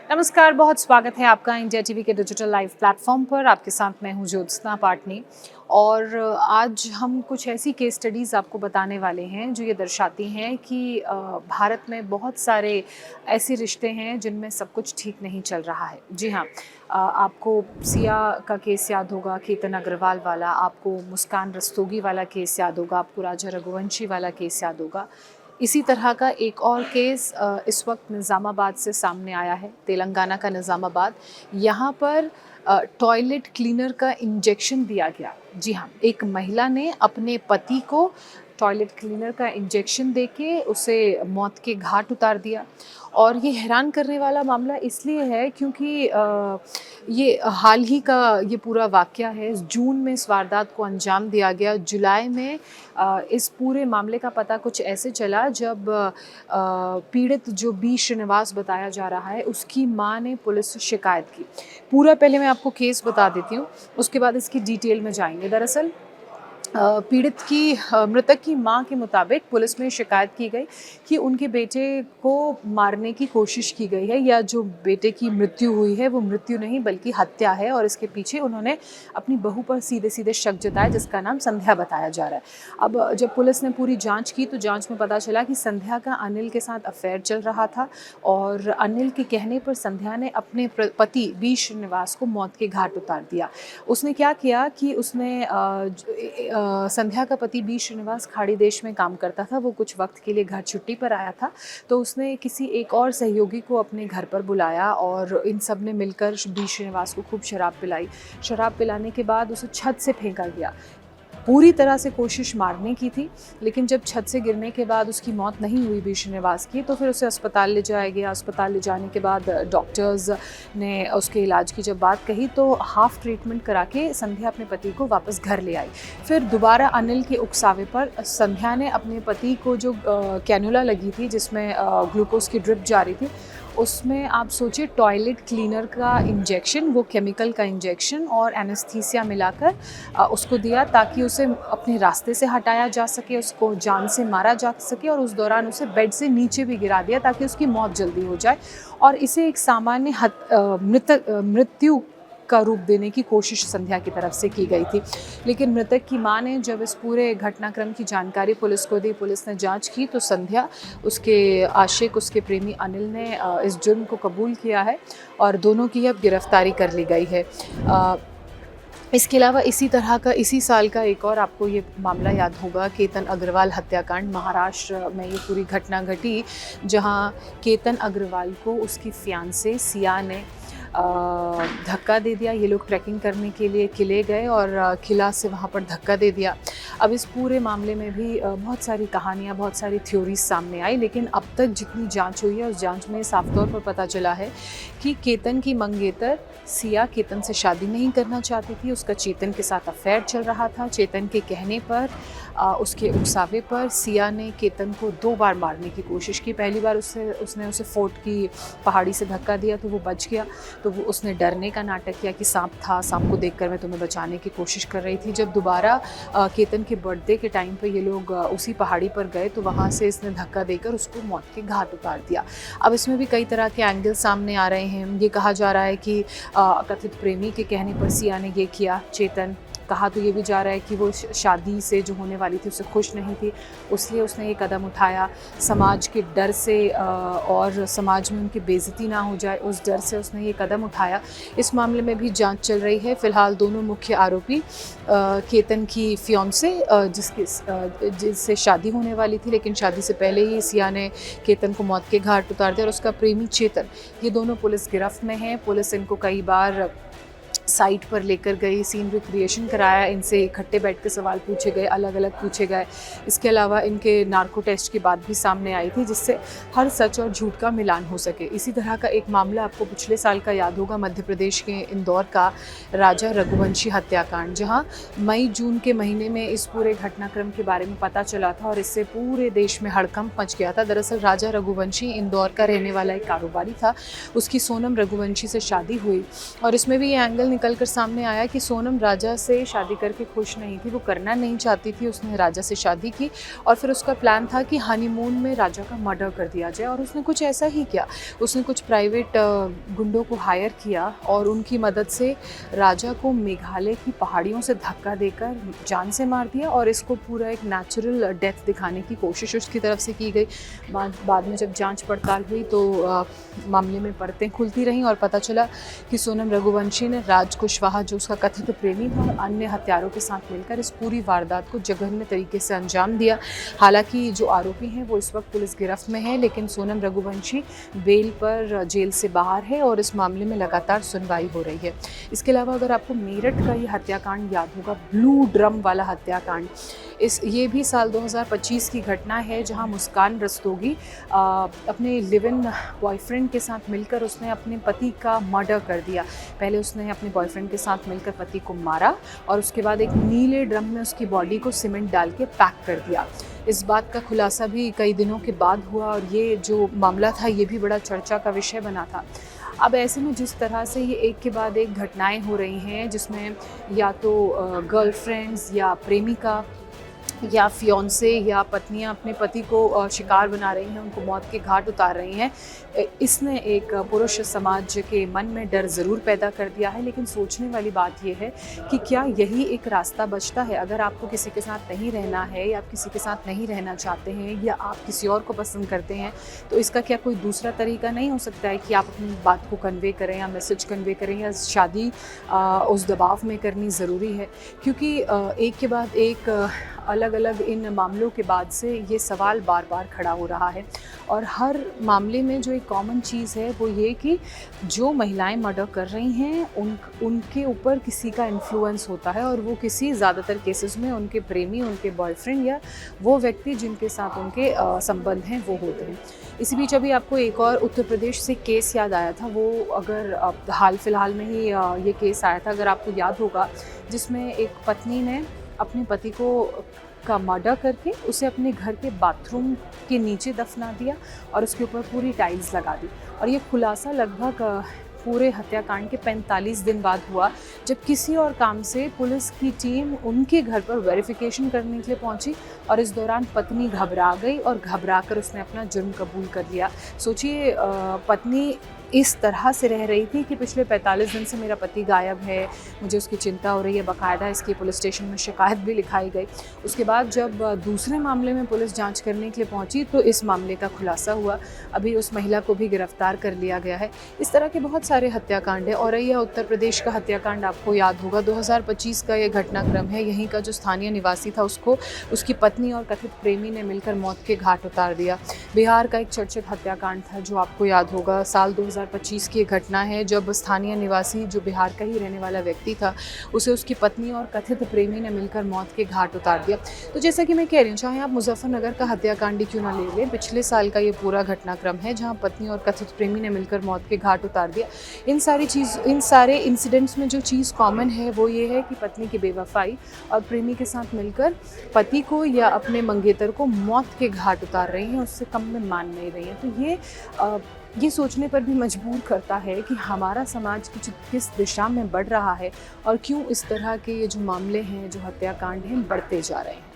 नमस्कार, बहुत स्वागत है आपका इंडिया टीवी के डिजिटल लाइव प्लेटफॉर्म पर। आपके साथ मैं हूं ज्योत्सना पाटनी और आज हम कुछ ऐसी केस स्टडीज़ आपको बताने वाले हैं जो ये दर्शाती हैं कि भारत में बहुत सारे ऐसे रिश्ते हैं जिनमें सब कुछ ठीक नहीं चल रहा है। जी हाँ, आपको सिया का केस याद होगा, केतन अग्रवाल वाला, आपको मुस्कान रस्तोगी वाला केस याद होगा, आपको राजा रघुवंशी वाला केस याद होगा। इसी तरह का एक और केस इस वक्त निज़ामाबाद से सामने आया है, तेलंगाना का निज़ामाबाद। यहाँ पर टॉयलेट क्लीनर का इंजेक्शन दिया गया। जी हाँ, एक महिला ने अपने पति को टॉयलेट क्लीनर का इंजेक्शन देके उसे मौत के घाट उतार दिया। और ये हैरान करने वाला मामला इसलिए है क्योंकि ये हाल ही का ये पूरा वाक़या है। जून में इस वारदात को अंजाम दिया गया। जुलाई में इस पूरे मामले का पता कुछ ऐसे चला जब पीड़ित जो बी श्रीनिवास बताया जा रहा है, उसकी माँ ने पुलिस से शिकायत की। पूरा पहले मैं आपको केस बता देती हूँ, उसके बाद इसकी डिटेल में जाएंगे। दरअसल पीड़ित की मृतक की मां के मुताबिक पुलिस में शिकायत की गई कि उनके बेटे को मारने की कोशिश की गई है, या जो बेटे की मृत्यु हुई है वो मृत्यु नहीं बल्कि हत्या है। और इसके पीछे उन्होंने अपनी बहू पर सीधे सीधे शक जताया, जिसका नाम संध्या बताया जा रहा है। अब जब पुलिस ने पूरी जांच की तो जांच में पता चला कि संध्या का अनिल के साथ अफेयर चल रहा था और अनिल के कहने पर संध्या ने अपने पति बी श्रीनिवास को मौत के घाट उतार दिया। उसने क्या किया कि उसने संध्या का पति बी श्रीनिवास खाड़ी देश में काम करता था। वो कुछ वक्त के लिए घर छुट्टी पर आया था, तो उसने किसी एक और सहयोगी को अपने घर पर बुलाया और इन सब ने मिलकर बी श्रीनिवास को खूब शराब पिलाई। शराब पिलाने के बाद उसे छत से फेंका गया। पूरी तरह से कोशिश मारने की थी, लेकिन जब छत से गिरने के बाद उसकी मौत नहीं हुई बी श्रीनिवास की, तो फिर उसे अस्पताल ले जाया गया। अस्पताल ले जाने के बाद डॉक्टर्स ने उसके इलाज की जब बात कही तो हाफ ट्रीटमेंट करा के संध्या अपने पति को वापस घर ले आई। फिर दोबारा अनिल के उकसावे पर संध्या ने अपने पति को जो कैनुला लगी थी, जिसमें ग्लूकोज की ड्रिप जारी थी, उसमें आप सोचिए टॉयलेट क्लीनर का इंजेक्शन, वो केमिकल का इंजेक्शन और एनेस्थीसिया मिलाकर उसको दिया ताकि उसे अपने रास्ते से हटाया जा सके, उसको जान से मारा जा सके। और उस दौरान उसे बेड से नीचे भी गिरा दिया ताकि उसकी मौत जल्दी हो जाए और इसे एक सामान्य मृत्यु का रूप देने की कोशिश संध्या की तरफ से की गई थी। लेकिन मृतक की मां ने जब इस पूरे घटनाक्रम की जानकारी पुलिस को दी, पुलिस ने जांच की, तो संध्या, उसके आशिक, उसके प्रेमी अनिल ने इस जुर्म को कबूल किया है और दोनों की अब गिरफ्तारी कर ली गई है। इसके अलावा इसी तरह का इसी साल का एक और आपको ये मामला याद होगा, केतन अग्रवाल हत्याकांड। महाराष्ट्र में ये पूरी घटना घटी जहां केतन अग्रवाल को उसकी फियांसे सिया ने धक्का दे दिया। ये लोग ट्रैकिंग करने के लिए किले गए और किला से वहाँ पर धक्का दे दिया। अब इस पूरे मामले में भी बहुत सारी कहानियाँ, बहुत सारी थ्योरीज सामने आई, लेकिन अब तक जितनी जांच हुई है उस जांच में साफ तौर पर पता चला है कि केतन की मंगेतर सिया केतन से शादी नहीं करना चाहती थी। उसका चेतन के साथ अफेयर चल रहा था। चेतन के कहने पर, उसके उकसावे पर सिया ने केतन को 2 बार मारने की कोशिश की। पहली बार उसने उसे फोर्ट की पहाड़ी से धक्का दिया तो वो बच गया, तो वो उसने डरने का नाटक किया कि सांप था, सांप को देखकर मैं तुम्हें बचाने की कोशिश कर रही थी। जब दोबारा केतन के बर्थडे के टाइम पे ये लोग उसी पहाड़ी पर गए तो वहाँ से इसने धक्का देकर उसको मौत के घाट उतार दिया। अब इसमें भी कई तरह के एंगल सामने आ रहे हैं। ये कहा जा रहा है कि कथित प्रेमी के कहने पर सिया ने ये किया। चेतन कहा तो ये भी जा रहा है कि वो शादी से जो होने वाली थी उससे खुश नहीं थी, इसलिए उसने ये कदम उठाया। समाज के डर से और समाज में उनकी बेइज्जती ना हो जाए उस डर से उसने ये कदम उठाया। इस मामले में भी जांच चल रही है। फिलहाल दोनों मुख्य आरोपी केतन की फियांसे जिससे शादी होने वाली थी, लेकिन शादी से पहले ही सिया ने केतन को मौत के घाट उतार दिया, और उसका प्रेमी चेतन, ये दोनों पुलिस गिरफ्त में हैं। पुलिस इनको कई बार साइट पर लेकर गई, सीन रिक्रिएशन कराया, इनसे इकट्ठे बैठ के सवाल पूछे गए, अलग अलग पूछे गए। इसके अलावा इनके नार्को टेस्ट की बात भी सामने आई थी, जिससे हर सच और झूठ का मिलान हो सके। इसी तरह का एक मामला आपको पिछले साल का याद होगा, मध्य प्रदेश के इंदौर का राजा रघुवंशी हत्याकांड, जहां मई जून के महीने में इस पूरे घटनाक्रम के बारे में पता चला था और इससे पूरे देश में हड़कंप मच गया था। दरअसल राजा रघुवंशी इंदौर का रहने वाला एक कारोबारी था, उसकी सोनम रघुवंशी से शादी हुई और इसमें भी ये एंगल निकल कर सामने आया कि सोनम राजा से शादी करके खुश नहीं थी, वो करना नहीं चाहती थी। उसने राजा से शादी की और फिर उसका प्लान था कि हनीमून में राजा का मर्डर कर दिया जाए, और उसने कुछ ऐसा ही किया। उसने कुछ प्राइवेट गुंडों को हायर किया और उनकी मदद से राजा को मेघालय की पहाड़ियों से धक्का देकर जान से मार दिया, और इसको पूरा एक नेचुरल डेथ दिखाने की कोशिश उसकी तरफ से की गई। बाद में जब जांच पड़ताल हुई तो मामले में परतें खुलती रहीं और पता चला कि सोनम रघुवंशी ने राज कुशवाहा, जो उसका कथित प्रेमी था, और अन्य हत्यारों के साथ मिलकर इस पूरी वारदात को जघन्य तरीके से अंजाम दिया। हालांकि जो आरोपी हैं वो इस वक्त पुलिस गिरफ्त में है, लेकिन सोनम रघुवंशी बेल पर जेल से बाहर है और इस मामले में लगातार सुनवाई हो रही है। इसके अलावा अगर आपको मेरठ का ये हत्याकांड याद होगा, ब्लू ड्रम वाला हत्याकांड, ये भी साल 2025 की घटना है, जहां मुस्कान रस्तोगी अपने लिव इन बॉयफ्रेंड के साथ मिलकर उसने अपने पति का मर्डर कर दिया। पहले उसने अपने बॉयफ्रेंड के साथ मिलकर पति को मारा और उसके बाद एक नीले ड्रम में उसकी बॉडी को सीमेंट डाल के पैक कर दिया। इस बात का खुलासा भी कई दिनों के बाद हुआ और ये जो मामला था ये भी बड़ा चर्चा का विषय बना था। अब ऐसे में जिस तरह से ये एक के बाद एक घटनाएं हो रही हैं, जिसमें या तो गर्लफ्रेंड्स या प्रेमिका या फियोंसे या पत्नियां अपने पति को शिकार बना रही हैं, उनको मौत के घाट उतार रही हैं, इसने एक पुरुष समाज के मन में डर ज़रूर पैदा कर दिया है। लेकिन सोचने वाली बात यह है कि क्या यही एक रास्ता बचता है? अगर आपको किसी के साथ नहीं रहना है या आप किसी के साथ नहीं रहना चाहते हैं या आप किसी और को पसंद करते हैं, तो इसका क्या कोई दूसरा तरीका नहीं हो सकता है कि आप अपनी बात को कन्वे करें या मैसेज कन्वे करें, या शादी उस दबाव में करनी ज़रूरी है? क्योंकि एक के बाद एक अलग अलग इन मामलों के बाद से ये सवाल बार बार खड़ा हो रहा है, और हर मामले में जो एक कॉमन चीज़ है वो ये कि जो महिलाएं मर्डर कर रही हैं उनके ऊपर किसी का इन्फ्लुएंस होता है, और वो किसी ज़्यादातर केसेस में उनके प्रेमी, उनके बॉयफ्रेंड या वो व्यक्ति जिनके साथ उनके संबंध हैं वो होते हैं। इसी बीच अभी आपको एक और उत्तर प्रदेश से केस याद आया था, वो अगर हाल फिलहाल में ही ये केस आया था, अगर आपको याद होगा, जिसमें एक पत्नी ने अपने पति का मर्डर करके उसे अपने घर के बाथरूम के नीचे दफना दिया और उसके ऊपर पूरी टाइल्स लगा दी। और ये खुलासा लगभग पूरे हत्याकांड के 45 दिन बाद हुआ, जब किसी और काम से पुलिस की टीम उनके घर पर वेरिफिकेशन करने के लिए पहुंची और इस दौरान पत्नी घबरा गई और घबराकर उसने अपना जुर्म कबूल कर लिया। सोचिए, पत्नी इस तरह से रह रही थी कि पिछले 45 दिन से मेरा पति गायब है, मुझे उसकी चिंता हो रही है, बाकायदा इसकी पुलिस स्टेशन में शिकायत भी लिखाई गई। उसके बाद जब दूसरे मामले में पुलिस जांच करने के लिए पहुंची तो इस मामले का खुलासा हुआ। अभी उस महिला को भी गिरफ्तार कर लिया गया है। इस तरह के बहुत सारे हत्याकांड है, और यह उत्तर प्रदेश का हत्याकांड आपको याद होगा, 2025 का ये घटनाक्रम है। यहीं का जो स्थानीय निवासी था उसको उसकी पत्नी और कथित प्रेमी ने मिलकर मौत के घाट उतार दिया। बिहार का एक चर्चित हत्याकांड था जो आपको याद होगा, साल 2025 की घटना है, जब स्थानीय निवासी जो बिहार का ही रहने वाला व्यक्ति था उसे उसकी पत्नी और कथित प्रेमी ने मिलकर मौत के घाट उतार दिया। तो जैसा कि मैं कह रही हूँ, चाहे आप मुजफ्फरनगर का हत्याकांड ही क्यों ना ले लें, पिछले साल का ये पूरा घटनाक्रम है जहाँ पत्नी और कथित प्रेमी ने मिलकर मौत के घाट उतार दिया। इन सारे इंसिडेंट्स में जो चीज़ कॉमन है वो ये है कि पत्नी की बेवफाई और प्रेमी के साथ मिलकर पति को या अपने मंगेतर को मौत के घाट उतार रही हैं, उससे कम में मान नहीं रही हैं। तो ये सोचने पर भी मजबूर करता है कि हमारा समाज किस दिशा में बढ़ रहा है और क्यों इस तरह के ये जो मामले हैं, जो हत्याकांड हैं, बढ़ते जा रहे हैं।